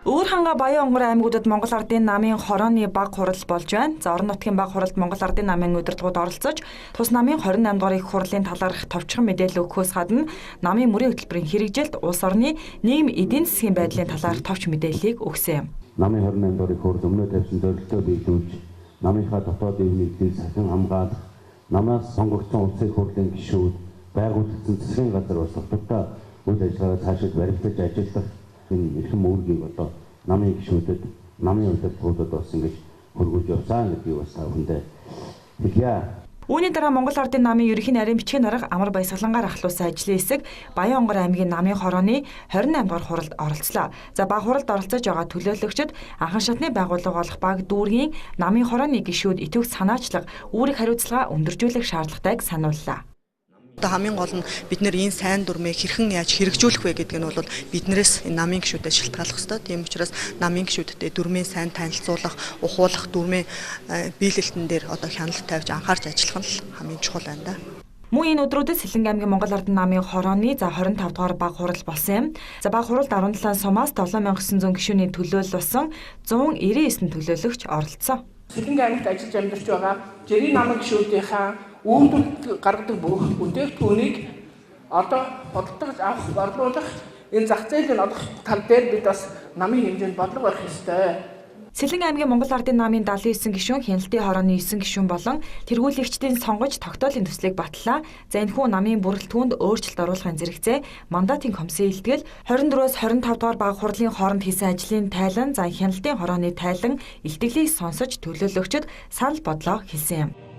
Өвөр ханга Баян онгор аймагуудад Монгол Ардын намын хорооны баг хурал болж байна. За орон нутгийн баг хуралд Монгол Ардын намын удирдлагууд оролцож, тус намын 28 дугаар их хурлын талаарх товчхон мэдээлэл өгөхөөс гадна намын мөрийн хөтөлбөрийн хэрэгжилт улс орны нийгэм эдийн засгийн байдлын талаарх товч мэдээллийг өгсөн юм. Намын 28 дугаар их хурл өмнө тавьсан зорилтоо биелүүлж, намынхаа дотоодын нийтлийг сахин хамгаалах, намаас сонгогдсон улсын хурлын гишүүд, байгуулагдсан засгийн газар бас хоттой үйл ажиллагаа цаашид баримтаж ажиллах энэ эрхэм үүргийг одоо намын гишүүдэд, намын удирдлагуудад бас ингэж хөргүүлж явсан гэдгийг бас та бүхэндээ хэлье. Үүний дараа Монгол Ардын намын ерөнхий нарийн бичгийн дарга Амар Баясгалангаар ахлуулсан ажлын хэсэг Баян онгор аймгийн намын хорооны 28 дугаар хуралд оролцлоо. За баг хуралд оролцож байгаа төлөөлөгчид анхан шатны байгууллага болох баг дүүргийн намын хорооны гишүүд идэвх санаачлаг үүрэг хариуцлага өндөржүүлэх шаардлагатайг санууллаа. Одоо хамгийн гол нь бид нэр энэ сайн дүрмээ хэрхэн яаж хэрэгжүүлэх вэ гэдг нь бол биднээс энэ намын гишүүдэд шалтгааллах ёстой. Тийм учраас намын гишүүдэд дүрмээ сайн танилцуулах, ухуулах, дүрмээ биелэлтэн дээр одоо хяналт тавьж анхаарч ажиллах нь хамгийн чухал байна да. Мөн энэ өдрүүдэд Сэлэнг аймгийн Монгол Ардын намын хорооны 25 дугаар баг хурал болсон юм. За баг хуралд 17 сумаас 7900 гишүүний төлөөлсөн 199 төлөөлөгч оролцсон. Сэлэнг аймагт ажиллаж амьдарч байгаа жирийн намын гишүүдийнхаа үүрэг гаргадаг бүх бүтээгдэхүүнийг одоо бодлогож авах, борлуулах энэ зах зээлийн олох тал дээр бид бас намын хэмжээнд бодлого барих ёстой. Сэлэнг аймгийн Монгол Ардын намын 79 гишүүн, Хяналтын хорооны 9 гишүүн болон тэргүүлэгчдийн сонгож тогтоолын төслийг батлаа. За энэхүү намын бүрэлдэхүүнд өөрчлөлт оруулахын зэрэгцээ мандатын комиссийн илтгэл 24-өөс 25 дугаар баг хурлын хооронд хийсэн ажлын тайлан, за Хяналтын хорооны тайлан илтгэлийг сонсож төлөөлөгчд санал бодлоо хэлсэн юм.